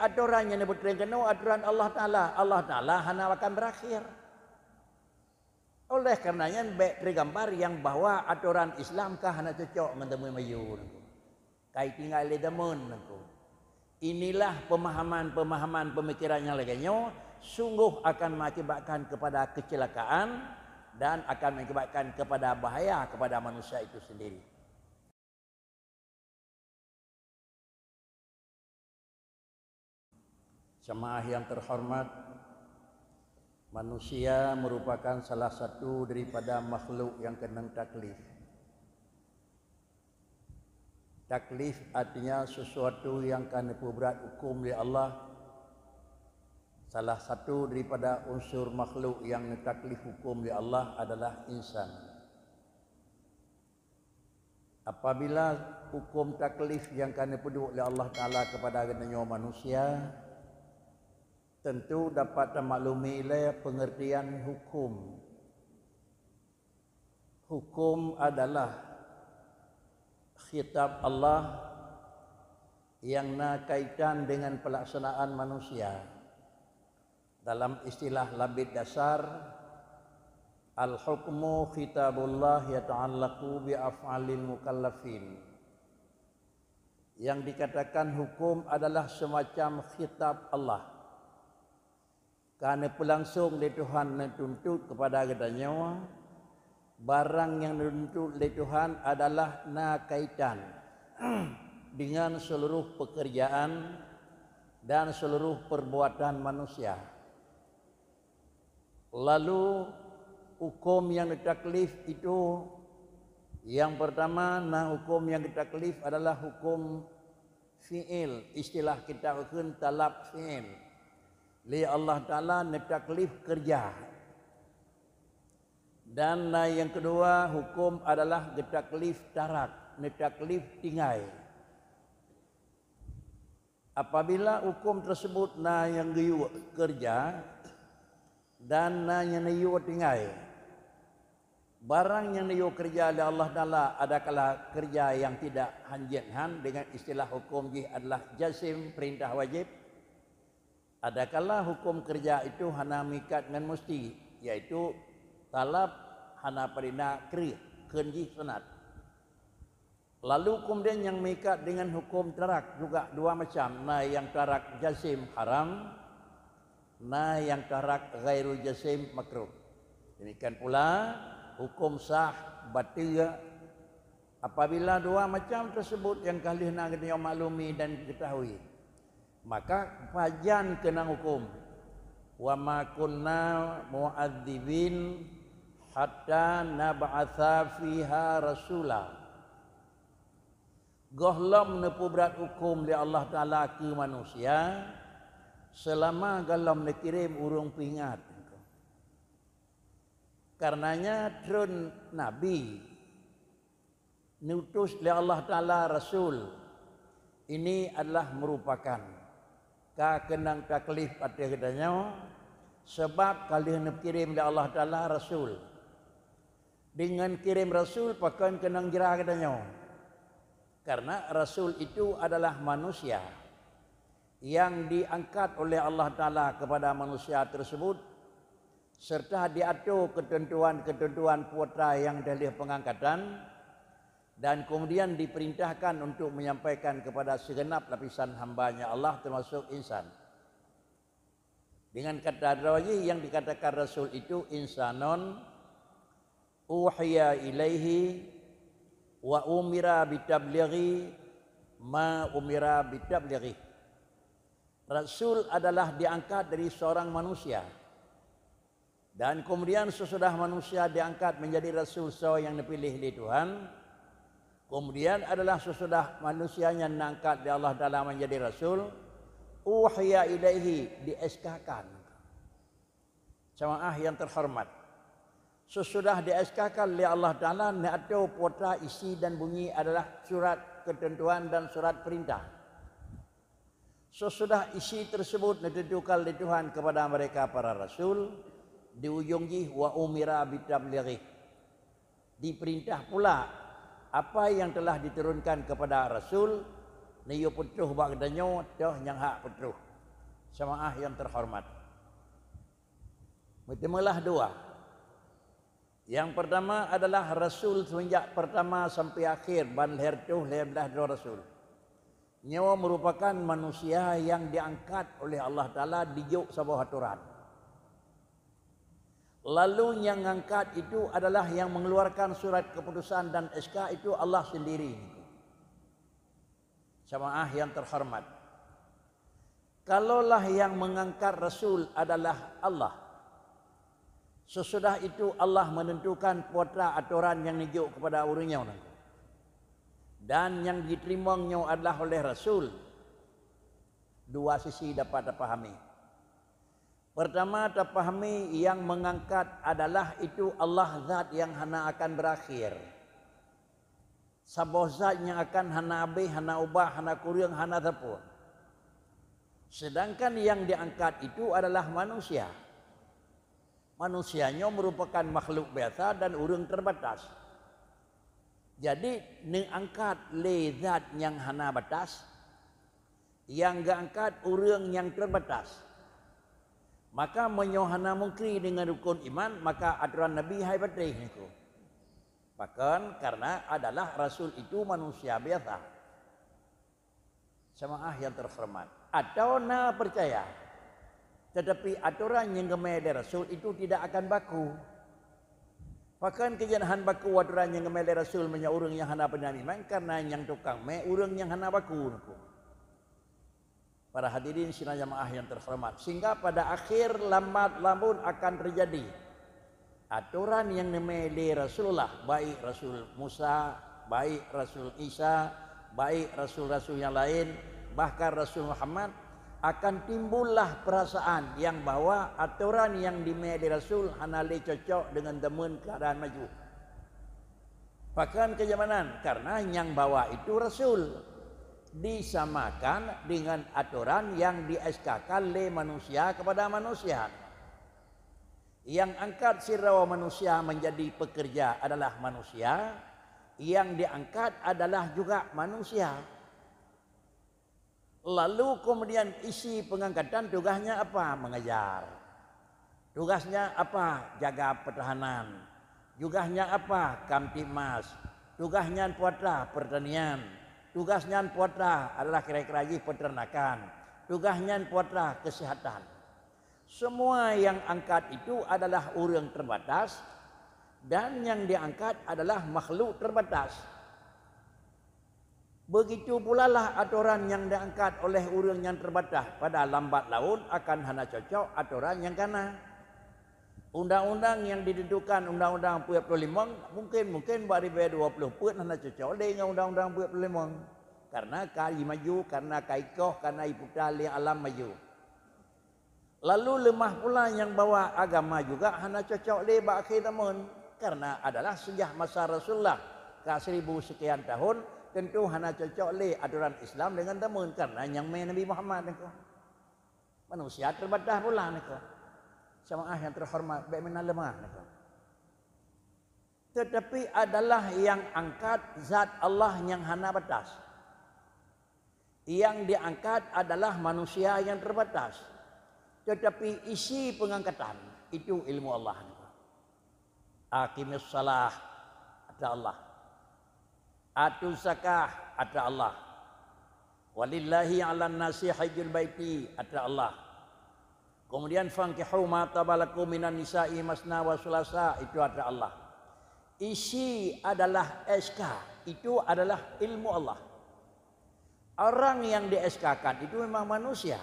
aturan yang berkena aturan Allah Ta'ala. Allah Ta'ala hana akan berakhir. Oleh karenanya baik tergambar yang bahwa aturan Islam kah hana cocok dengan temui mayu. Kai tinggal le demun. Inilah pemahaman pemikiran yang lainnya sungguh akan mengakibatkan kepada kecelakaan dan akan mengakibatkan kepada bahaya kepada manusia itu sendiri. Jemaah yang terhormat, manusia merupakan salah satu daripada makhluk yang kena taklif. Taklif artinya sesuatu yang kena berat hukum oleh Allah. Salah satu daripada unsur makhluk yang taklif hukum oleh Allah adalah insan. Apabila hukum taklif yang kena peduk oleh Allah Ta'ala kepada genanya manusia, tentu dapat termaklumi oleh pengertian hukum. Hukum adalah khitab Allah yang nak kaitan dengan pelaksanaan manusia. Dalam istilah labid dasar, al-hukmu khitabullah yata'allaqu bi af'alil mukallafin. Yang dikatakan hukum adalah semacam khitab Allah. Kerana pelangsung oleh Tuhan menuntut kepada katanya, barang yang dituntut oleh Tuhan adalah nak kaitan dengan seluruh pekerjaan dan seluruh perbuatan manusia. Lalu hukum yang ditaklif itu yang pertama, hukum yang ditaklif adalah hukum fi'il. Istilah kita hukum talab fi'il. Li Allah Ta'ala netaklif kerja. Dan yang kedua, hukum adalah netaklif tarak, netaklif tinggai. Apabila hukum tersebut yang giyu kerja dan yang giyu tinggai, barang yang giyu kerja oleh Allah Ta'ala adalah kerja yang tidak hanjithan, dengan istilah hukum adalah jazim, perintah wajib. Adakala hukum kerja itu hana mikat dengan mesti, yaitu talab hana perina kri kenji sunat. Lalu kemudian yang mikat dengan hukum tarak juga dua macam. Yang tarak jazim haram, yang tarak ghairu jazim makruh. Demikian pula hukum sah batil. Apabila dua macam tersebut yang kali nak kita maklumi dan diketahui, maka fajan kena hukum. Wa ma kunna mu'adzibin hatta nab'atha fiha rasula. Gohlam nepu berat hukum di Allah Ta'ala ke manusia selama galam dikirim urung pingat. Karenanya trun Nabi nutus oleh Allah Ta'ala Rasul ini adalah merupakan kenang taklif pada katanya, sebab kalian kirim oleh Allah Ta'ala Rasul. Dengan kirim Rasul pakai kenang jerah katanya. Karena Rasul itu adalah manusia yang diangkat oleh Allah Ta'ala kepada manusia tersebut, serta diatur ketentuan-ketentuan kuota yang dari pengangkatan, dan kemudian diperintahkan untuk menyampaikan kepada segenap lapisan hambanya Allah termasuk insan. Dengan kata lagi yang dikatakan Rasul itu insanon uhiya ilaihi wa umira bitablighi ma umira bitablighi. Rasul adalah diangkat dari seorang manusia, dan kemudian sesudah manusia diangkat menjadi Rasul yang dipilih oleh Tuhan, kemudian adalah sesudah manusianya diangkat oleh Allah Ta'ala menjadi Rasul, uhiya ilaihi, dieskakan. Jemaah yang terhormat, sesudah dieskakan oleh Allah Ta'ala, atau pota isi dan bunyi adalah surat ketentuan dan surat perintah. Sesudah isi tersebut ditentukan oleh Tuhan kepada mereka para Rasul, di ujungnya wa umira bitablighi, diperintah pula apa yang telah diturunkan kepada Rasul, niyo putuh bagdanyo toh yang hak putuh. Jamaah yang terhormat. Bertemulah dua. Yang pertama adalah Rasul semenjak pertama sampai akhir ban lahir tu belah dua Rasul. Nyawa merupakan manusia yang diangkat oleh Allah Ta'ala dijuk sebuah aturan. Lalu yang angkat itu adalah yang mengeluarkan surat keputusan dan SK itu Allah sendiri. Jamaah yang terhormat. Kalaulah yang mengangkat Rasul adalah Allah, sesudah itu Allah menentukan putra aturan yang dijuk kepada orangnya. Dan yang diterimanya adalah oleh Rasul. Dua sisi dapat dipahami. Pertama, terpahami yang mengangkat adalah itu Allah zat yang hana akan berakhir. Sabah zat yang akan hana habis, hana ubah, hana kurang, hana terpun. Sedangkan yang diangkat itu adalah manusia. Manusianya merupakan makhluk biasa dan urang terbatas. Jadi diangkat le zat yang hana batas, yang diangkat urang yang terbatas. Maka menyohana mungkri dengan rukun iman, maka aturan Nabi hai patih niku. Bahkan karena adalah Rasul itu manusia biasa. Jamaah yang terhormat. Atau na percaya, tetapi aturan yang gemai dari Rasul itu tidak akan baku. Bahkan kejadian baku aturan yang gemai dari Rasul menyak urang yang hana penerimaan karena yang tukang me urang yang hana baku. Para hadirin sidang jamaah yang terhormat, sehingga pada akhir lambat laun akan terjadi aturan yang gemai dari Rasulullah, baik Rasul Musa, baik Rasul Isa, baik Rasul-Rasul yang lain, bahkan Rasul Muhammad, akan timbullah perasaan yang bahwa aturan yang dimiliki Rasul hanale cocok dengan teman keadaan maju. Bahkan kejamanan karena yang bawa itu Rasul disamakan dengan aturan yang dieskakan oleh manusia kepada manusia. Yang angkat sirawa manusia menjadi pekerja adalah manusia, yang diangkat adalah juga manusia. Lalu kemudian isi pengangkatan tugasnya apa? Mengajar. Tugasnya apa? Jaga pertahanan. Tugasnya apa? Kamtibmas. Tugasnya putra pertanian. Tugasnya putra adalah kira-kira peternakan. Tugasnya putra kesehatan. Semua yang angkat itu adalah orang terbatas dan yang diangkat adalah makhluk terbatas. Begitu pula lah aturan yang diangkat oleh orang yang terbatas pada lambat laun akan hana cocok aturan yang kana. Undang-undang yang ditentukan undang-undang 45 mungkin bari 20 pun hana cocok dengan undang-undang 45. Karena kai maju, karena kaikoh, karena iputal yang alam maju. Lalu lemah pula yang bawa agama juga hana cocok le bak teman karena adalah sejak masa Rasulullah ke 1000 sekian tahun. Tentu hana cocok le aturan Islam dengan teman karena yang main Nabi Muhammad niku. Manusia terbatas pula niku. Jamaah yang terhormat baik mana lemah niku. Tetapi adalah yang angkat zat Allah yang hana batas. Yang diangkat adalah manusia yang terbatas. Tetapi isi pengangkatan itu ilmu Allah niku. Aqimis shalah ada Allah. Atu zakah ada Allah. Walillahi 'alan nasi hajjul baiti ada Allah. Kemudian fankihu ma tabalakum minan nisa'i masna wa sulasa itu ada Allah. Isi adalah SK, itu adalah ilmu Allah. Orang yang di-SK-kan itu memang manusia.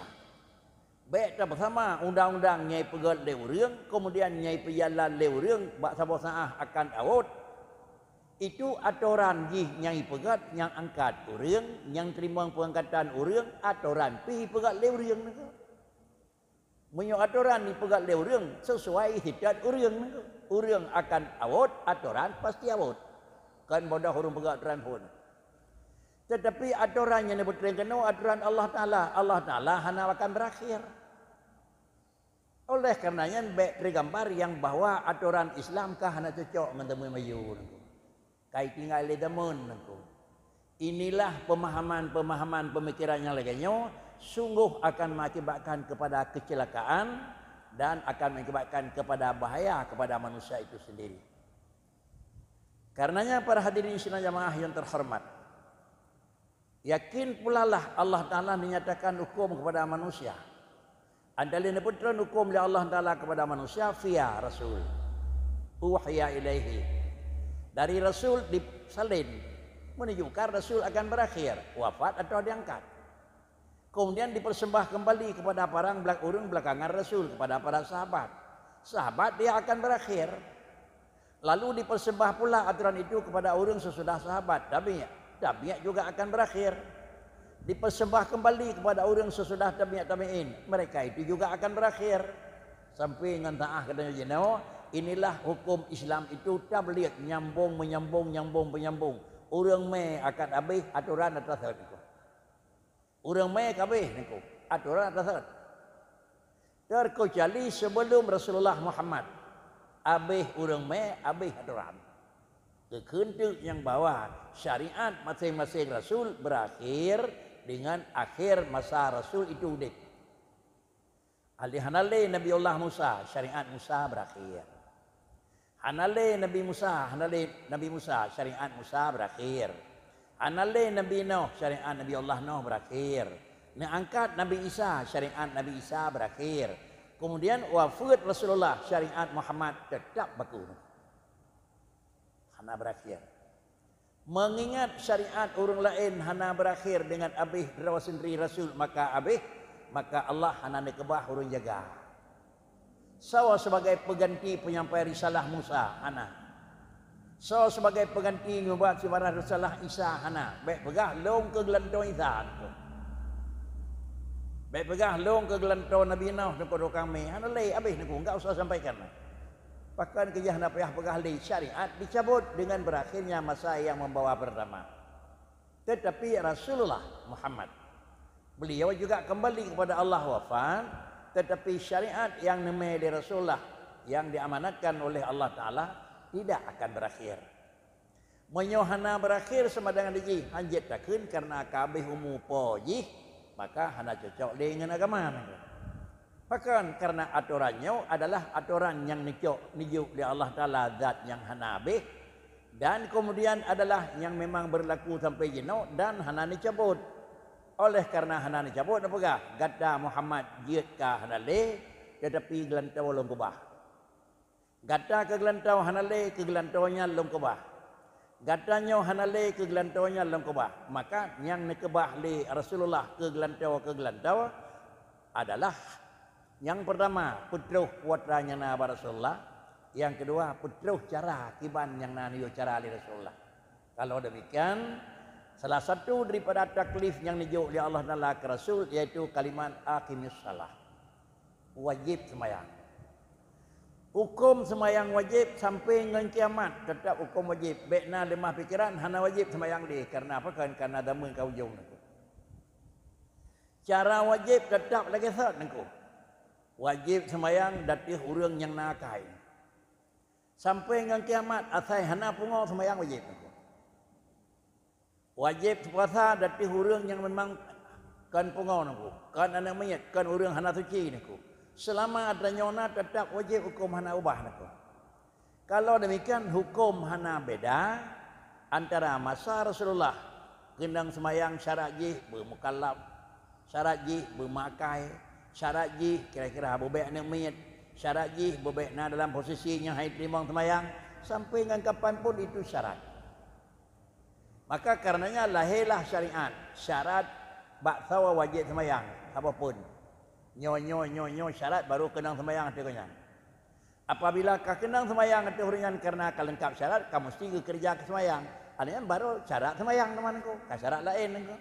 Baik bersama undang-undang nyai pegat le urang, kemudian nyai pejalan le urang, bak sabah saah akan awut. Itu aturan yang pegat yang angkat urang, yang terima pengangkatan urang, aturan pi pegat le urang niku. Menyo aturan ni pegat le urang sesuai hidat urang niku. Urang akan awut, aturan pasti awut. Kan bodoh urang pegat aturan pun. Tetapi aturan yang berterima aturan Allah Taala, Allah Taala hana akan berakhir. Oleh karenanya baik tergambar yang bahwa aturan Islam kah hana cocok dengan temu maju niku. Kai tinggal le demun niku. Inilah pemahaman-pemahaman pemikiran yang lainnya sungguh akan mengakibatkan kepada kecelakaan dan akan mengakibatkan kepada bahaya kepada manusia itu sendiri. Karenanya para hadirin sidang jamaah yang terhormat, yakin pula lah Allah Ta'ala menyatakan hukum kepada manusia. Antara putran hukum oleh Allah Ta'ala kepada manusia via Rasul. Uwahya ilaihi. Dari Rasul disalin, menunjukkan Rasul akan berakhir, wafat atau diangkat. Kemudian dipersembah kembali kepada orang belakangan Rasul, kepada para sahabat. Sahabat dia akan berakhir. Lalu dipersembah pula aturan itu kepada orang sesudah sahabat. Tabi'at juga akan berakhir. Dipersembah kembali kepada orang sesudah tabi'in. Mereka itu juga akan berakhir. Sampai dengan ta'ah katanya jenau, inilah hukum Islam itu tabligh, menyambung. Orang mai akan habis aturan atas itu. Orang mai habis niku, aturan atas. Terkecuali sebelum Rasulullah Muhammad. Habis orang mai, habis aturan. Kekentuk yang bawa syariat masing-masing Rasul berakhir dengan akhir masa Rasul itu hidup. Hanale Nabi Allah Musa, syariat Musa berakhir. Hanale Nabi Musa, syariat Musa berakhir. Hanale Nabi Nuh, syariat Nabi Allah Nuh berakhir. Angkat Nabi Isa, syariat Nabi Isa berakhir. Kemudian wafat Rasulullah, syariat Muhammad tetap baku. Hana berakhir. Mengingat syariat orang lain hana berakhir dengan habis rawa sendiri Rasul, maka Allah hana nekebah orang jaga. Sawa sebagai pengganti penyampai risalah Musa hana. Sawa sebagai pengganti membuat sebarang risalah Isa hana. Baik pegah long ke gelantong Isa. Baik pegah long ke gelantong Nabi Nuh kepada kami. Hana lay habis niku enggak usah sampaikan. Bahkan kejah nak payah pegah lay syariat dicabut dengan berakhirnya masa yang membawa pertama. Tetapi Rasulullah Muhammad, beliau juga kembali kepada Allah wafat, tetapi syariat yang namanya dari Rasulullah yang diamanatkan oleh Allah Ta'ala tidak akan berakhir. Menyohana berakhir sama dengan diji hanjit takun karena kabeh umur pojih, maka hana cocok dengan agama. Bahkan karena aturannya adalah aturan yang nijuk oleh Allah Ta'ala, zat yang hana habis, dan kemudian adalah yang memang berlaku sampai jenuh dan hana dicabut. Oleh karena hana dicabut apakah? Gada Muhammad jiatkah hana le, tetapi gelantau long kubah. Gada ke gelantau hana le, ke gelantaunya long kubah. Gadanya hana le, ke gelantaunya long kubah. Maka yang nekebah le Rasulullah ke gelantau adalah yang pertama putruh putranya Nabi Rasulullah, yang kedua putruh cara kiban yang naniyo cara ali Rasulullah. Kalau demikian, salah satu daripada taklif yang dijuk oleh Allah Taala ke Rasul yaitu kalimat aqimis salah. Wajib sembahyang. Hukum sembahyang wajib sampai dengan kiamat tetap hukum wajib. Baikna lemah fikiran hana wajib sembahyang dia. Karena apa? Karena dama kau jauh niku. Cara wajib tetap lagi sat niku. Wajib sembahyang datih urang yang nakai. Sampai dengan kiamat asai hana pungo sembahyang wajib niku. Wajib puasa datih urang yang memang kan pungo niku. Kan anak mayat, kan urang hana suci niku. Selama ada nyona tetap wajib hukum hana ubah niku. Kalau demikian hukum hana beda antara masa Rasulullah gendang semayang syarat jih bermukallaf, syarat jih bermakai, syarat jih kira-kira bebek anak mayat, syarat jih bebek na dalam posisinya haid limang semayang, sampai dengan kapan pun itu syarat. Maka karenanya lahirlah syariat, syarat baksawa wajib semayang apapun. Nyo syarat baru kenang sembahyang hati kenyan. Apabila kau kenang sembahyang hati ringan karena kau lengkap syarat, kau mesti kerja ke sembahyang. Adanya baru syarat sembahyang teman ku. Syarat lain ku.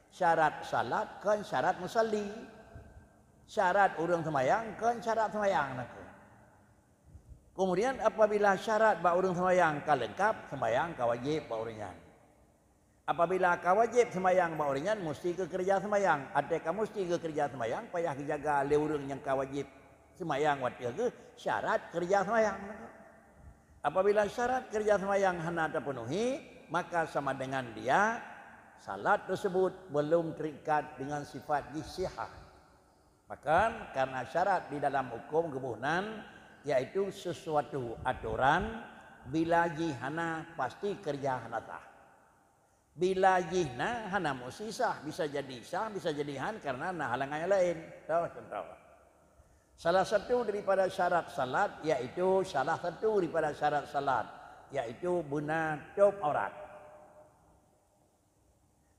Syarat salat kan syarat musalli. Syarat urang sembahyang kan syarat sembahyang ku. Kemudian apabila syarat ba urang sembahyang kau lengkap, sembahyang kau wajib ba uringan. Apabila kau wajib sembahyang ba uringan, mesti ke kerja sembahyang. Ada kau mesti ke kerja sembahyang, payah jaga le urang yang kau wajib sembahyang waktu ke syarat kerja sembahyang. Apabila syarat kerja sembahyang hana terpenuhi, maka sama dengan dia salat tersebut belum terikat dengan sifat sihah. Bahkan karena syarat di dalam hukum kebunan iaitu sesuatu aturan bila jihana pasti kerja hana sah. Bila jihna hana mesti sah, bisa jadi sah, bisa jadi han karena nah halangan yang lain. Tahu contoh. Salah satu daripada syarat salat iaitu guna tutup aurat.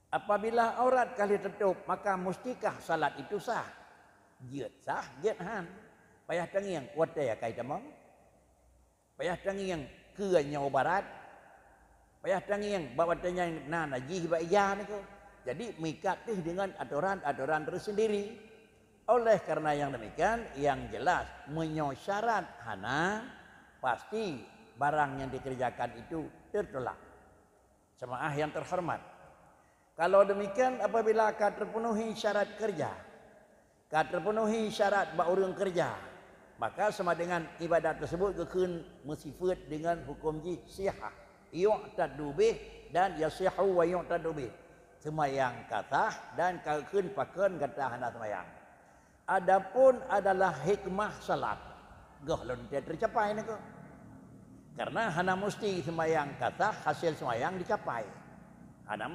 Apabila aurat kali tutup maka mustikah salat itu sah? Jiat sah, jiat han. Payah tangi yang kuat ya kai tamang. Payah tangi yang keanya barat. Payah tangi yang bawa tanya na najih ba iya niku. Jadi mikatih dengan aturan-aturan tersendiri. Oleh karena yang demikian yang jelas menyosyarat hana pasti barang yang dikerjakan itu tertolak. Jemaah yang terhormat. Kalau demikian apabila akan terpenuhi syarat kerja, akan terpenuhi syarat bak urang kerja, maka sama dengan ibadat tersebut keun mensifat dengan hukum sihah. Yu'tadu bih dan yasihu wa yu'tadu bih. Semayang katah dan keun pakeun kata hana semayang. Adapun adalah hikmah salat. Gohlon dia tercapai niku. Karena hana mesti semayang kata hasil semayang dicapai. Hana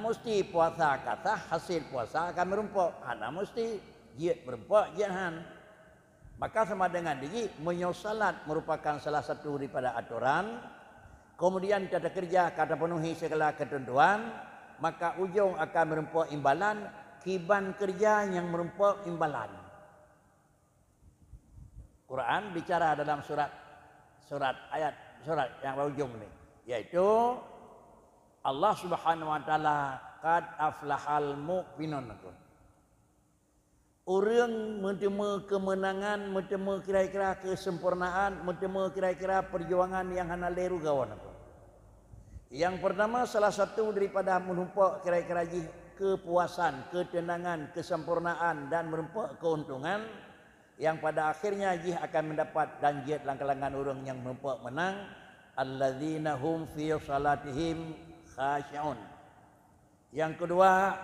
mesti puasa kata hasil puasa akan merumpuk. Hana mesti jiat merumpuk jiat han. Maka sama dengan diri menyosalat merupakan salah satu daripada aturan. Kemudian kata kerja kata penuhi segala ketentuan, maka ujung akan merumpuk imbalan. Kiban kerja yang merumpuk imbalan. Quran bicara dalam surat yang berujung ini, yaitu Allah Subhanahu wa taala qad aflahal mu'minun. Orang mentemu kemenangan, mentemu kira-kira kesempurnaan, mentemu kira-kira perjuangan yang hana leru gawan. Yang pertama salah satu daripada menumpuk kira-kira kepuasan, ketenangan, kesempurnaan dan merumpuk keuntungan yang pada akhirnya jih akan mendapat dan jiat langkah-langkah orang yang merumpuk menang, alladzina hum fi salatihim khashi'un. Yang kedua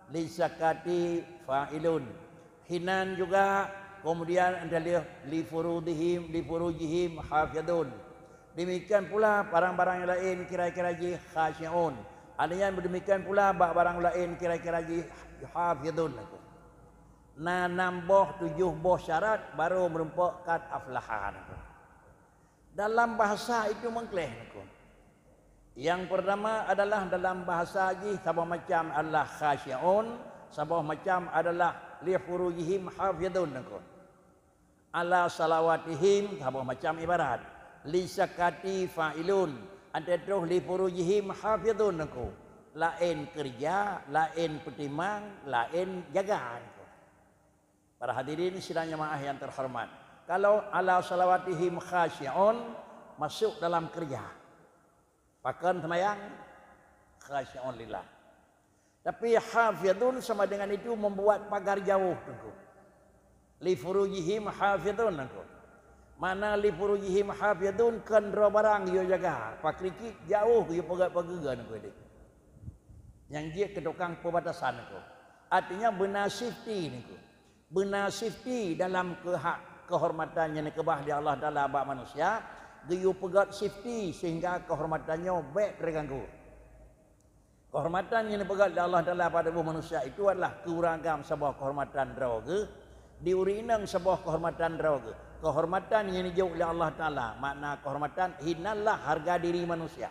li zakati fa'ilun. Hinan juga kemudian adalah li furujihim hafidun. Demikian pula barang-barang yang lain kira-kira jih khashi'un. Ada yang demikian pula barang lain kira-kira hafidun. Nah nambah 7 boh syarat baru merumpuk kad aflahan. Dalam bahasa itu mengkleh. Yang pertama adalah dalam bahasa ji sabah macam Allah khasyi'un, sabah macam adalah li furujihim hafidun. Ala salawatihim sabah macam ibarat li zakati fa'ilun. Anda terus li furujihim hafidun aku. Lain kerja, lain pertimang, lain jaga. Para hadirin sidang jemaah yang terhormat. Kalau ala salawatihim khasyi'un masuk dalam kerja. Pakan semayang khasyi'un lillah. Tapi hafidun sama dengan itu membuat pagar jauh aku. Li furujihim hafidun aku. Mana li furujihim hafidun kan ro barang yo jaga pakriki jauh yo pegat-pegagan aku ini. Yang dia ke tukang perbatasan aku. Artinya benar safety niku. Benar safety dalam kehormatannya ni kebah di Allah Taala bak manusia, dia pegat safety sehingga kehormatannya baik terganggu. Kehormatan yang dipegat di Allah Taala pada manusia itu adalah keurangam sebuah kehormatan droga, diurinang sebuah kehormatan droga. Kehormatan yang dijauh oleh Allah Ta'ala. Makna kehormatan hinanlah harga diri manusia.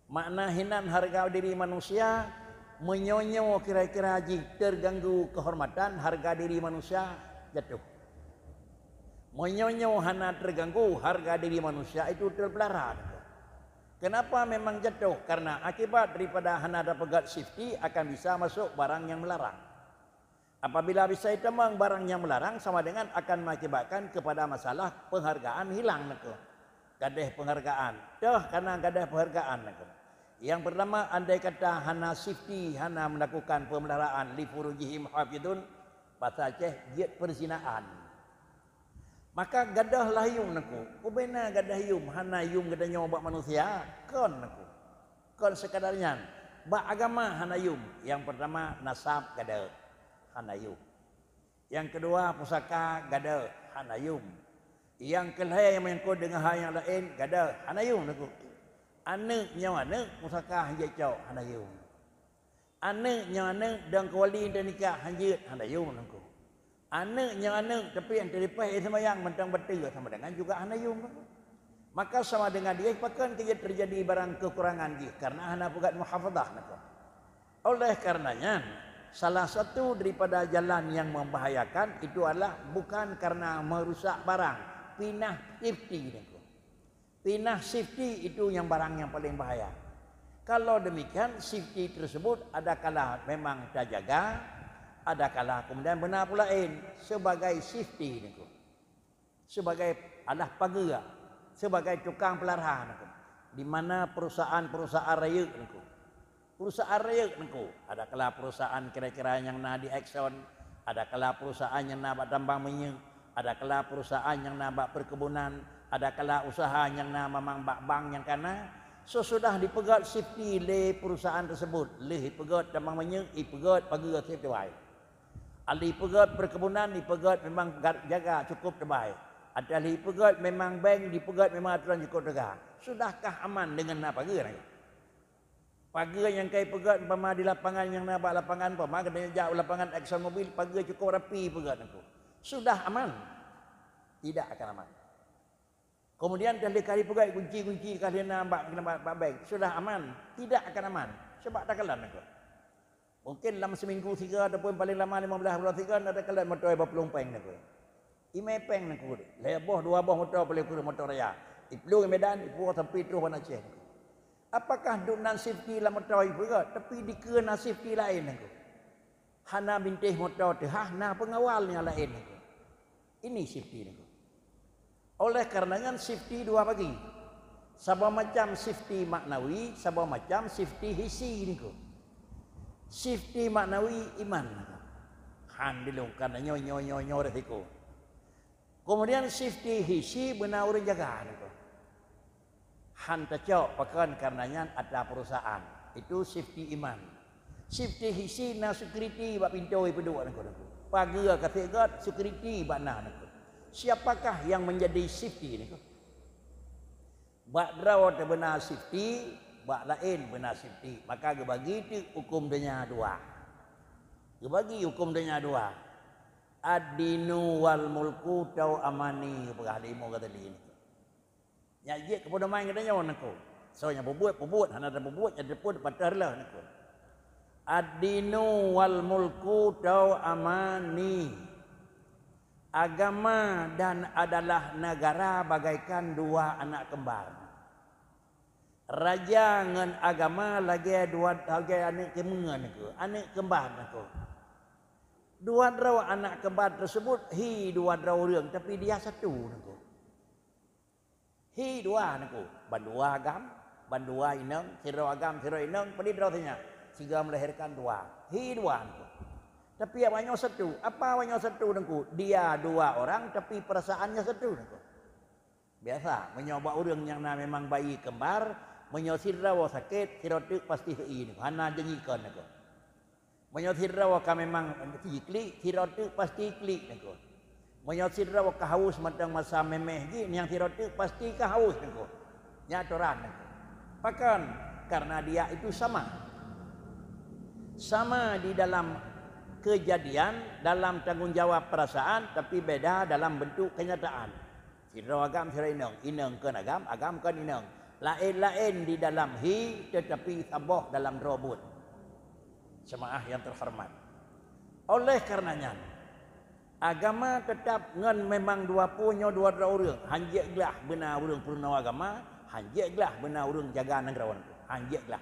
Makna hinan harga diri manusia menyonyo kira-kira jika terganggu kehormatan harga diri manusia jatuh. Menyonyo hana terganggu harga diri manusia itu terpelarat. Kenapa memang jatuh? Karena akibat daripada hana ada pegat safety akan bisa masuk barang yang melarang. Apabila bisa ditemang barang yang melarang sama dengan akan mengakibatkan kepada masalah penghargaan hilang. Gadah penghargaan. Karena gadah penghargaan. Yang pertama andai kata hana safety, hana melakukan pemeliharaan li furujihim hafidun, bahasa Aceh jiat perzinaan. Maka gadah lah yum naku. Kubena gadah yum, hana yum gadah nyawa manusia, kon naku. Kon sekadarnya ba agama hanayum. Yang pertama nasab gada hanayum. Yang kedua pusaka gada hanayum. Yang kelihatan yang mengikut dengan hal yang lain gada hanayum naku. Anak nyawana pusaka hanjau hanayum. Anak nyawana dan kawali dan nikah hanjit hanayum naku. Anak nyawana tapi yang terlepas semayang mentang betul sama dengan juga hanayum naku. Maka sama dengan dia bahkan kerja terjadi barang kekurangan dia karena hana pegat muhafadzah naku. Oleh karenanya salah satu daripada jalan yang membahayakan itu adalah bukan karena merusak barang, pinah safety naku. Pinah safety itu yang barang yang paling bahaya. Kalau demikian safety tersebut adakala memang terjaga, adakala kemudian benar pula sebagai safety naku. Sebagai alah pagar, sebagai tukang pelarahan naku. Di mana perusahaan-perusahaan raya naku. Perusahaan raya naku. Adakala perusahaan kira-kira yang nak di Exxon, adakala perusahaan yang nak buat tambang minyak, adakala perusahaan yang nak buat perkebunan, adakala usaha yang nak memang bank yang kana sesudah dipegat safety le perusahaan tersebut, le pegat tambang minyak, pegat pagar safety baik. Ali pegat perkebunan, dipegat memang jaga cukup terbaik. Ada li pegat memang bank, dipegat memang aturan cukup jaga. Sudahkah aman dengan nak pagar ni? Pagar yang kai pegat umpama di lapangan yang nak lapangan umpama kena jauh lapangan Exxon Mobil, pagar cukup rapi pegat aku. Sudah aman? Tidak akan aman. Kemudian kali pegat kunci-kunci kali nak bank, sudah aman? Tidak akan aman. Sebab tak kalan aku. Mungkin dalam seminggu 3 ataupun paling lama 15 bulan 3 ada kalan motor berpelung peng aku. Ime peng aku. Leboh 2 boh motor boleh kurang motor raya. Iplu ke Medan, ipu sampai terus wana Aceh. Apakah duk nan safety lah motor ibu ke? Tapi dikena safety lain aku. Hana bintih motor tu, hana pengawalnya lain aku. Ini safety aku. Oleh karenanya safety dua bagi. Sabah macam safety maknawi, sabah macam safety hisi niku. Safety maknawi iman. Han dilungkan nyo resiko. Kemudian safety hisi benar orang jaga niku. Han tecok pakan karenanya ada perusahaan. Itu safety iman. Safety hisi na security bak pintu peduk niku. Pagar kategat security bak na niku. Siapakah yang menjadi safety niku? Bak draw benar safety, bak lain benar safety. Maka gebagi itu hukum dunia dua. Gebagi hukum dunia dua. Ad-dinu wal mulku tau amani pegah limo kata ini. Nyajik kepada main katanya niku. So yang berbuat, hana ada berbuat ada pun patarlah niku. Ad-dinu wal mulku tau amani. Agama dan adalah negara bagaikan dua anak kembar. Raja dengan agama lagi dua anak kembar niku, anak kembar niku. Dua draw anak kembar tersebut dua draw orang tapi dia satu niku. Dua niku, bandua agam, bandua inang, siro agam, siro inang, pedi draw tanya. Siga melahirkan dua niku. Tapi banyak satu. Apa banyak satu niku? Dia dua orang tapi perasaannya satu niku. Biasa menyoba orang yang memang bayi kembar, menyosir rawa sakit, sirotik pasti hei niku. Hana janjikan niku. Menyosir rawa ka memang klik, sirotik pasti klik niku. Menyosir rawa ka haus matang masa memeh gini yang sirotik pasti ka haus niku. Nyatoran niku. Bahkan karena dia itu sama. Sama di dalam kejadian, dalam tanggungjawab perasaan, tapi beda dalam bentuk kenyataan. Sira agam sira inang kan agam kan inang. Lain-lain di dalam tetapi sabah dalam robot. Jemaah yang terhormat. Oleh karenanya agama tetap ngan memang dua orang. Hanjeklah benar orang purna agama, hanjeklah benar orang jaga negara. Hanjeklah.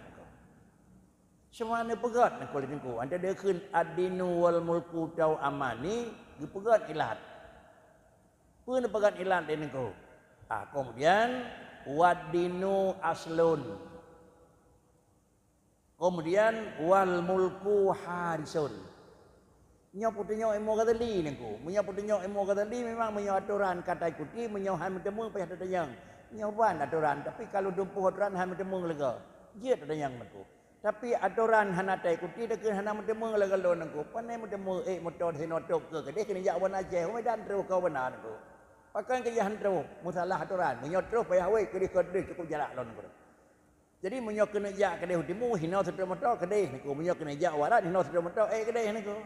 Semua ni pegat nak kulit niku. Anda dia kun ad-dinu wal mulku tau amani, dia pegat ilat. Pun pegat ilat dia niku. Kemudian wad-dinu aslun. Kemudian wal mulku harisun. Nyo putinyo emo kata li niku. Menyo putinyo emo kata li memang menyo aturan kata ikuti, menyo ham temu payah teteyang. Nyo ban aturan tapi kalau dumpuh aturan ham temu lega. Dia ada yang nengku. Tapi aturan hana tai kuti dah kena hana mendemo lagalon nengku. Panai mendemo motor sinotok ke kedai kena jak wan Aceh. Medan terus kau benar nengku. Pakai kejahan terus. Musalah aturan. Menyot terus payah wei kedai cukup jarak lon nengku. Jadi menyok kena jak kedai hutimu hina setra motor kedai nengku. Menyok kena jak warat hina setra motor kedai nengku.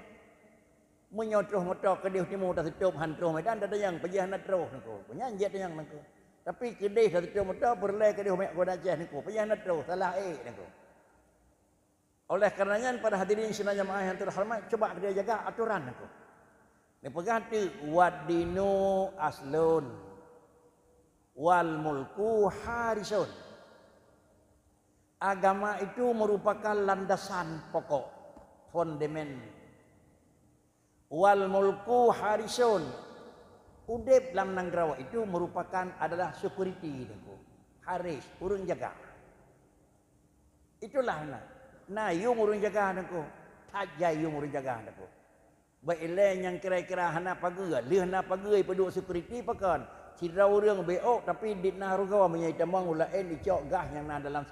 Menyot terus motor kedai hutimu tak setup han terus medan ada yang pejahan terus nengku. Punya jet yang nengku. Tapi kedai satu motor berlai kedai wan Aceh nengku. Pejahan terus salah nengku. Oleh karenanya pada hadirin sidang jamaah yang terhormat, coba dia jaga aturan aku. Dia pegang tu wadinu aslun wal mulku harisun. Agama itu merupakan landasan pokok, fondamen. Wal mulku harisun. Udip dalam Nanggarawa itu merupakan adalah security aku. Haris, urung jaga. Itulah nah, you murung jaga aku. Tak jai you murung jaga aku. Baiklah yang kira-kira hana pagai, lih hana pagai peduk security pakan. Cira orang beok tapi ditna rugawa menyai tamang ulain icok gah yang na dalam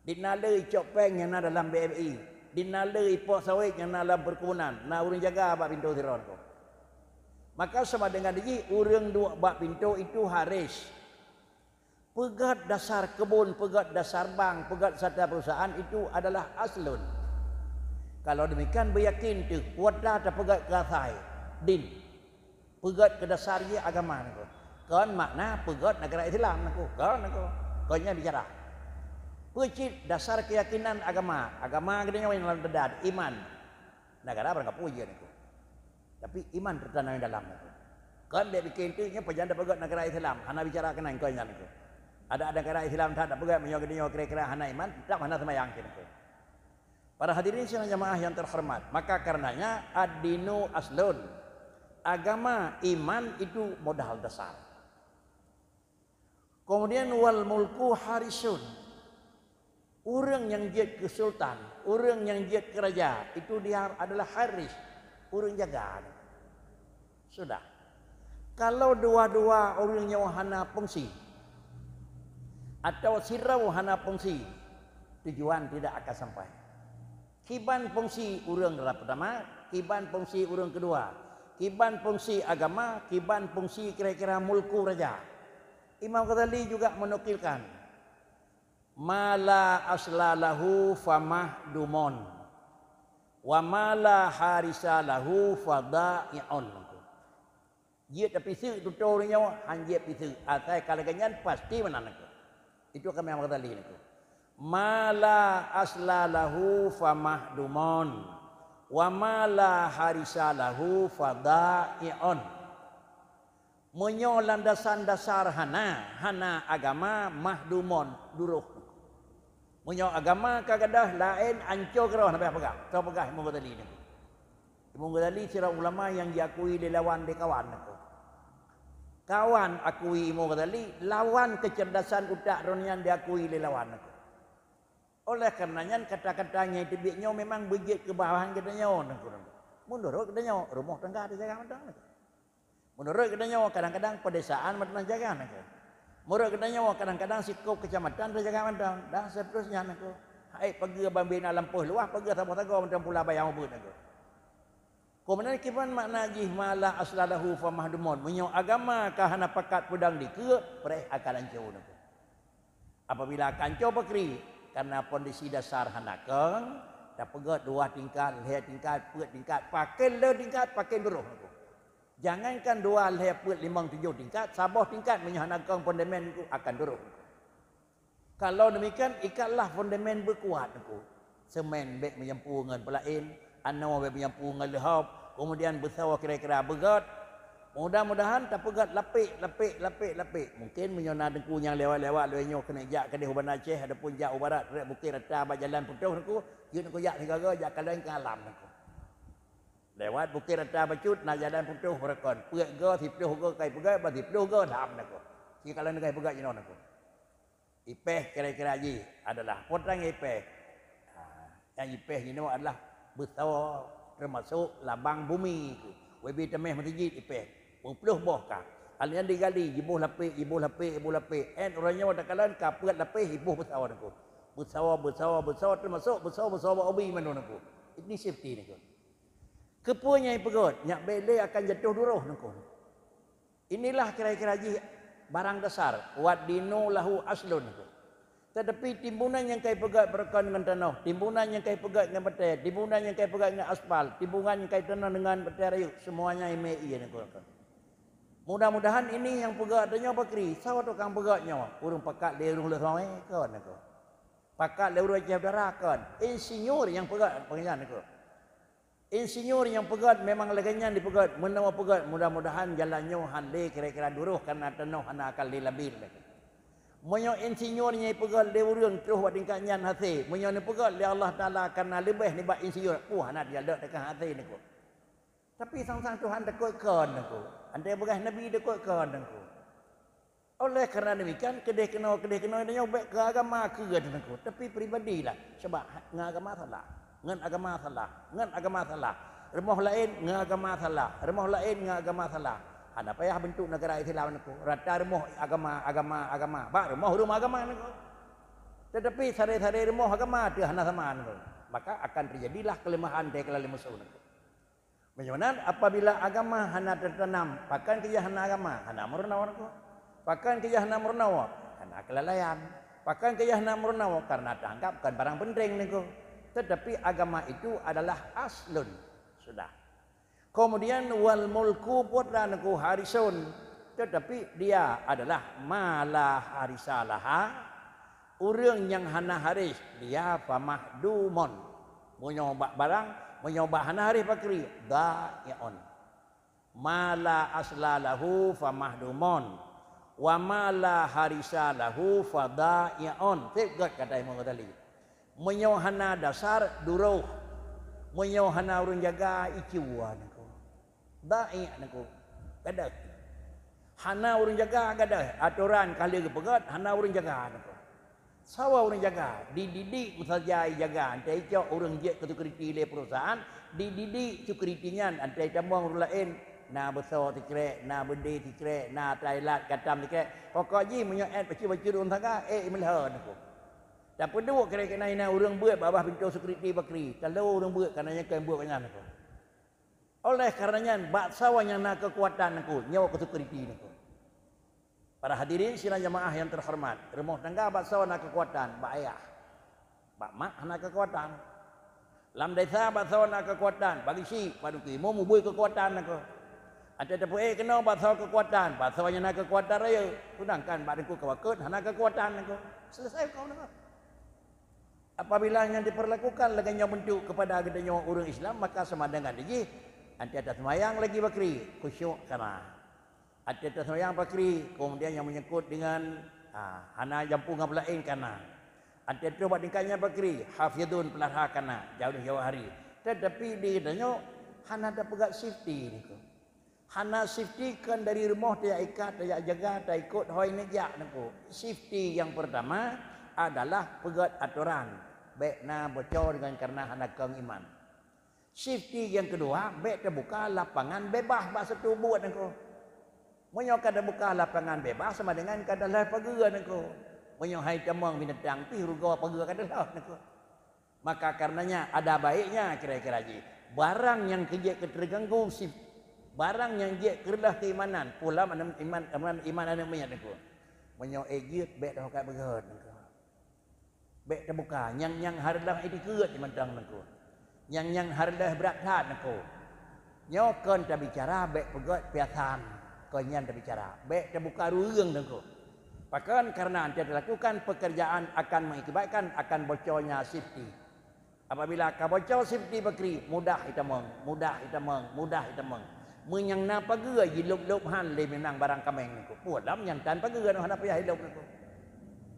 ditna le icok peng yang na dalam BMI. Ditna le ipok sawit yang na dalam perkebunan. Nah urang jaga bab pintu siron ko. Maka sama dengan dia urang dua bab pintu itu haris. Pegat dasar kebun, pegat dasar bank, pegat satu perusahaan itu adalah aslun. Kalau demikian beryakin tu, kuatlah tak pegat kasai, din. Pegat ke dasar dia agama aku. Kan makna pegat negara Islam aku. Kan aku. Kau bicara. Pecit dasar keyakinan agama. Agama kedanya yang dalam dedat, iman. Negara berangkat puji aku. Tapi iman tertanam dalam aku. Kan dia bikin tu, nya pejanda pegat negara Islam. Hana bicara kenang kau yang aku. Ada negara Islam tak pegat menyok kira-kira hana iman tak mana semayang kira. Para hadirin sidang jamaah yang terhormat, maka karenanya ad-dinu aslun. Agama iman itu modal dasar. Kemudian wal mulku harisun. Orang yang jid ke sultan, orang yang jid ke raja, itu dia adalah haris, orang jaga. Sudah. Kalau dua-dua orang yang hana fungsi atau sirau hana fungsi, tujuan tidak akan sampai. Kiban fungsi urang pertama, kiban fungsi urang kedua, kiban fungsi agama, kiban fungsi kira-kira mulku raja. Imam Ghazali juga menukilkan, mala aslalahu famahdumun, wa mala harisalahu fadai'un. Dia tapi su tutorinya hanya pisu, atai kalaganyan pasti menang. Itu kami yang Ghazali itu. Mala aslalahu famahdumun wa mala harisalahu fadai'un. Menyo landasan dasar hana agama mahdumun duruh. Menyo agama kagadah lain ancur kerah sampai pegang. Kau pegang Imam Ghazali itu. Imam Ghazali sira ulama yang diakui dilawan di kawan aku. Kawan akui Imam Ghazali, lawan kecerdasan utak ronian diakui lawan aku. Oleh karenanya kata-katanya itu biaknya memang bejit ke bawahan katanya. Menurut katanya rumah tangga ada jaga mandang. Menurut katanya kadang-kadang pedesaan mandang jaga aku. Menurut katanya kadang-kadang sikap kecamatan ada jaga mandang. Dan seterusnya aku. Hai pergi bambina lampuh luah, pergi sabah-sabah macam pula bayang ubud aku. Kemudian kipan makna jih malah aslalahu famahdumun. Menyok agama kahana pakat pedang di ke pereh akan ancau nak. Apabila akan ancau bakri karena kondisi dasar hanakang dah pegat dua tingkat, leh tingkat, pet tingkat, pakai le tingkat, pakai beruh aku. Jangankan dua leh pet 5 7 tingkat, sabah tingkat menyok hanakang fondamen aku akan beruh. Kalau demikian ikatlah fondamen berkuat aku. Semen bek menyempu dengan pelain. Anu menyampu dengan lehap, kemudian bersawa kira-kira begat. Mudah-mudahan tak pegat lapik. Mungkin menyona dengku yang lewat-lewat lewenyo kena jak ke Huban Aceh adapun jak barat rek Bukit Rata ba jalan putuh aku, yun aku jak tiga jak kalain ke alam aku. Lewat Bukit Rata bacut nak jalan putuh merekon. Pegat ge tipuh ge kai pegat ba tipuh ge dalam aku. Si kalau kai pegat jinon aku. Ipeh kira-kira ji adalah potang ipeh. Yang ipeh ini adalah bertawa termasuk labang bumi itu. Webi temeh masjid ipeh. Puluh boh kah. Alian digali ibuh lapik. En orangnya ada kalan kapet lapik ibuh bertawa aku. Bersawa termasuk bersawa obi mana nak. Ini safety nak. Kepunya pegot, nyak bele akan jatuh duruh nak. Inilah kira-kira barang dasar. Wat dinu lahu aslun nak. Tetapi timbunan yang kai pegat berkaitan dengan tanah, timbunan yang kai pegat dengan betai, timbunan yang kai pegat dengan aspal, timbunan yang kai tanah dengan betai rayu, semuanya ime iya nak. Mudah-mudahan ini yang pegatnya bakri, sawa tukang pegatnya, urung pakat le urung le rawe kan nak. Pakat lewat wajah darakan. Insinyur yang pegat pengenyan itu. Insinyur yang pegat memang leganyan dipegat. Menawa pegat mudah-mudahan jalannya hande kira-kira duruh karena tanah hana akan dilabil. Menyo insinyurnya pegat lewurung terus buat tingkatnya hati. Menyo ni pegat le Allah Taala karena lebih ni bak insinyur. Hana dia dak dekat hati niku. Tapi sang-sang Tuhan dekatkan niku. Andai begas Nabi dekatkan niku. Oleh kerana demikian kedih kena dia baik ke agama ke denganku tapi pribadilah sebab ngagama salah ngan agama salah remah lain ngagama salah remah lain ngagama salah ada payah bentuk negara Islam niku rata remah agama bak remah rumah agama niku tetapi sare-sare remah agama dia hana sama niku maka akan terjadilah kelemahan dari kelemahan musuh niku bagaimana apabila agama hana tertanam pakan kerja hana agama hana murna niku pakan kejahna murnawa karena kelalaian. Pakan kejahna murnawa karena dianggap bukan barang penting niku. Tetapi agama itu adalah aslun. Sudah. Kemudian wal mulku putra niku harisun. Tetapi dia adalah mala harisalaha. Urang yang hana haris dia pamahdumon. Menyoba barang, menyoba hana haris pakri da'ion. Mala aslalahu famahdumon. Wa ma la harisa lahu fadai'un. Tegat kata Imam Ghazali. Menyohana dasar duruh. Menyohana urang jaga ikiwa niku. Dai' niku. Gadah. Hana urang jaga gadah aturan kali pegat hana urang jaga niku. Sawa urang jaga dididik musajai jaga antai cok urang je ketukriti le perusahaan dididik sekuritinya antai tambang urang lain na besar tikrek, na bende tikrek, na Thailand katam tikrek. Pokoknya menyoet baca-baca urang tangga, melha niku. Tak perlu kira-kira ina urang buat bawah pintu security bakri. Kalau urang buat kananya kan buat banyak niku. Oleh karenanya baksawa yang nak kekuatan niku, nyawa ke security niku. Para hadirin sidang jamaah yang terhormat, rumah tangga baksawa nak kekuatan, bak ayah. Bak mak nak kekuatan. Lam desa baksawa nak kekuatan, bagi si paduki mau buat kekuatan niku. Ada tepu kena bahasa kekuatan, bahasanya nak kekuatan raya. Sedangkan badanku kewakut, hana kekuatan aku. Selesai kau nak. Apabila yang diperlakukan leganya bentuk kepada agaknya orang Islam, maka sama dengan dia. Anti atas semayang lagi bakri, khusyuk karena. Anti atas semayang bakri, kemudian yang menyangkut dengan hana jampu ngablain karena. Anti atas buat tingkatnya bakri, hafidun pelahara karena jauh-jauh hari. Tetapi dia katanya hana ada pegat safety niku. Hana safety kan dari rumah dia ikat, dia jaga, dia ikut hoi nejak niku. Safety yang pertama adalah pegat aturan. Baik na bocor dengan karena hana kang iman. Safety yang kedua, baik terbuka lapangan bebas bahasa tu buat niku. Menyo kada buka lapangan bebas sama dengan kada lah pagera niku. Menyo hai temang binatang pi ruga pagera kada lah niku. Maka karenanya ada baiknya kira-kira ji. Barang yang kerja terganggu safety barang yang dia kerlah keimanan pula iman ada banyak niku menyo ejit bek dah kat berat niku bek terbuka yang hardah itu keut di mantang niku yang hardah berat hat niku nyo kon ta bicara bek pegot piasan kon nyan ta bicara bek terbuka ruang niku pakan karena anda lakukan pekerjaan akan mengakibatkan akan bocornya safety apabila ka bocor safety bakri mudah hitamang menyang na pagera hidup han le menang barang kameng niku. Pulam yang tan pagera hana payah hidup niku.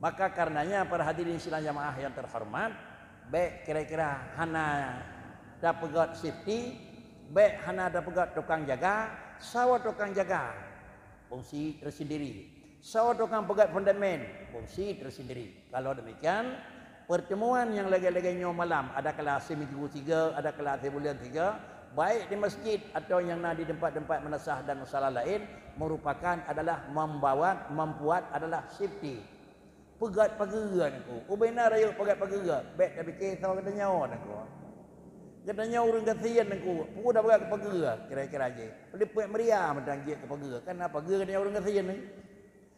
Maka karenanya para hadirin sidang jamaah yang terhormat, baik kira-kira hana dapat safety, baik hana dapat tukang jaga, sawa tukang jaga fungsi tersendiri. Sawa tukang pegat fondamen fungsi tersendiri. Kalau demikian, pertemuan yang lagi-laginya malam ada kelas seminggu 3, ada kelas sebulan 3 baik di masjid atau yang di tempat-tempat menasah dan masalah lain merupakan adalah membuat adalah safety. pegat pageran aku. Ubena rayu pegat pageran. Baik tapi kisah kata nyawa aku. Katanya orang kasihan aku. Pukul dah pegat ke pageran kira-kira aje. Dia puak meriah macam je ke pageran. Kenapa pageran katanya orang kasihan ni?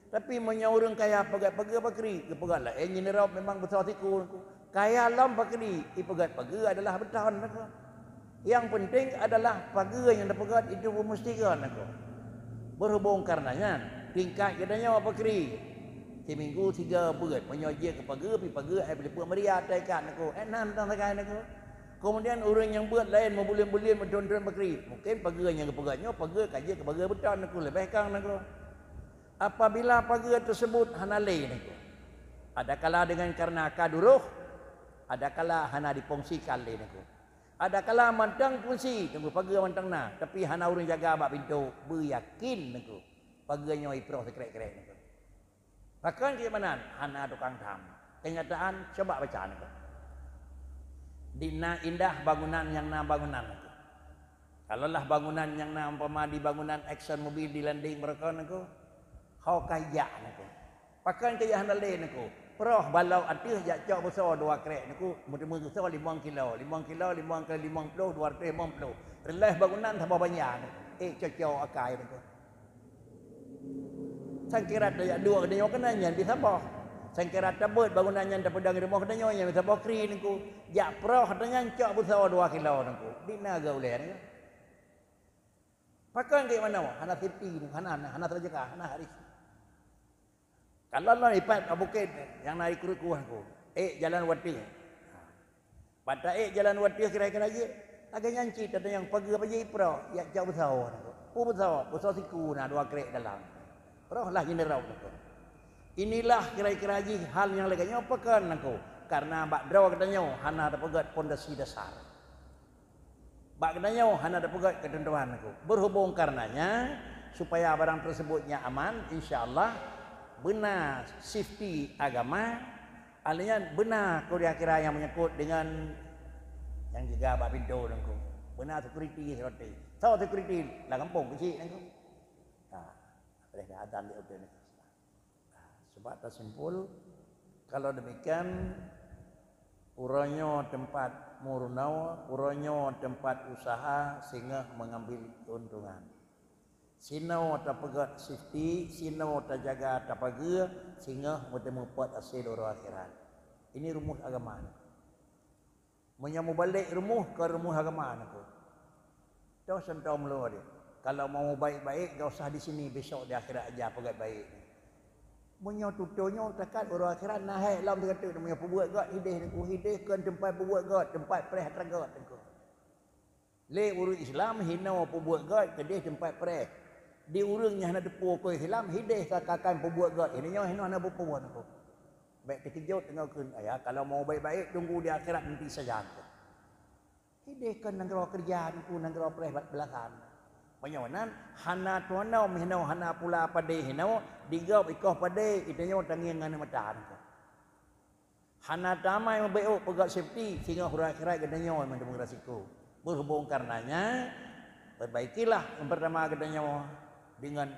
Tapi punya orang kaya pegat-pegat pakri. Ke pegat lah. Engineer memang besar siku aku. Kaya lam pakri. Pegat pageran adalah bertahan aku. Yang penting adalah pageran yang dipegat itu memastikan aku. Berhubung karenanya tingkat katanya apa kri. Seminggu 3 bulan menyojek ke pagar pi pagar boleh puak meriah taikan aku. Nan tang taikan aku. Kemudian orang yang buat lain membulan-bulan menton-ton pakri. Mungkin pagar yang kepegatnya pagar kaji ke pagar beton aku lebihkan aku. Apabila pagar tersebut hanalai aku. Ada kala dengan karena kaduruh, ada kala hana dipongsikan lain aku. Ada kala mantang fungsi tunggu pagar mantang na, tapi hana orang jaga bak pintu beryakin aku. Pagarnya iproh sekrek-krek aku. Bahkan ke mana hana tukang tam. Kenyataan coba baca aku. Dina indah bangunan yang na bangunan aku. Kalaulah bangunan yang na umpama di bangunan Exxon Mobil di landing mereka aku, hau kaya aku. Bahkan kaya hana lain aku. Peroh balau atih jak cok besar 2 krek niku mesti besar 5 kilo 5 kilo 5 kali 50 250 relais bangunan tambah banyak cocok akai niku sangkira daya dua kedanya kenanya bisa boh sangkira tabut bangunan yang dapedang rumah kedanya yang bisa boh kri niku jak peroh katanya cok besar 2 kilo niku dina gauleh niku pakai ke mana hana safety niku hana terjaga hana haris. Kalau lah ipat bukit yang naik kurukuah ku. Jalan wati. Pada jalan wati kira-kira aja. Agak nyanci tadi yang pagi apa je pro. Ya jauh besar. Besar siku na 2 krek dalam. Roh lah ini rau aku. Inilah kira-kira aja hal yang leganya apakan aku. Karena bak draw katanya hana ada pegat pondasi dasar. Bak katanya hana ada pegat ketentuan aku. Berhubung karenanya supaya barang tersebutnya aman, insya-Allah benar safety agama, alanya benar kira-kira yang menyangkut dengan yang jaga bab pintu nangku. Benar security seroti. Tahu security lah kampung kecil nangku. Boleh ada di hotel ni. Sebab tersimpul kalau demikian urangnya tempat murnau, urangnya tempat usaha sehingga mengambil keuntungan. Sino ta pegat safety, sino ta jaga ta pagar sehingga bertemu pot hasil orang akhirat. Ini rumus agama. Menyamu balik rumus ke rumus agama aku. Tahu sentuh mula dia. Kalau mau baik-baik enggak usah di sini besok di akhirat aja pegat baik. Menyo tutunya takat orang akhirat naik lam dia kata dia buat gak hidih kan tempat buat gak tempat preh teragat aku. Le urus Islam hina buat gak kedih tempat preh. Di urangnya hendak depu ko Islam hidih kakakan pembuat gad ini nya hendak nak berpuan aku baik terkejut tengah kun ayah kalau mau baik-baik tunggu di akhirat nanti saja aku hidihkan nang kerja aku nang preh belakan panyawanan hana tuanau mihna hana pula pade hinau digau ikoh pade itanya tangian ngana mata aku hana damai membaik pegat safety sehingga akhirat gedanya memang demokrasiku berhubung karenanya perbaikilah yang pertama gedanya dengan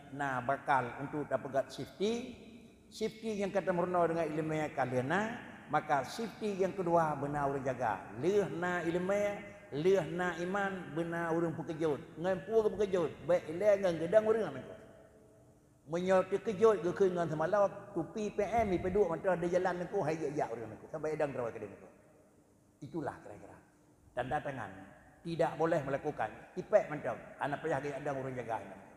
bakal untuk dapat safety yang kata murna dengan ilmu kalian maka safety yang kedua benar orang jaga leh na ilmu leh na iman benar orang pekejut ngampu pekejut baik leh ngan gedang orang aku menyot kejut ke dengan semalam tupi PM IP2 mata ada jalan aku hai ya orang aku sampai edang rawat kedai aku itulah kira-kira tanda tangan tidak boleh melakukan ipek macam anak payah ada orang jaga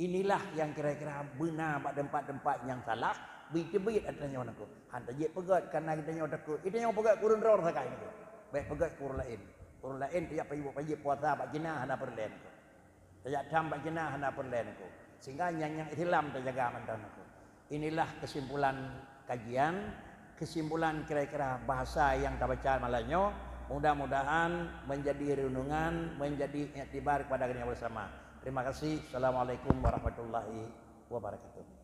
inilah yang kira-kira benar pada tempat-tempat yang salah bit-bit adanya aku hantar je pegat karena kita takut itu yang pegat kurun ror sakai itu baik pegat kurun lain tiap pagi puasa bak jenah hana perlen aku tiap jam bak jenah hana perlen aku sehingga yang Islam terjaga mantan aku inilah kesimpulan kajian kesimpulan kira-kira bahasa yang kita baca malamnya mudah-mudahan menjadi renungan menjadi iktibar kepada kita bersama. Terima kasih. Assalamualaikum warahmatullahi wabarakatuh.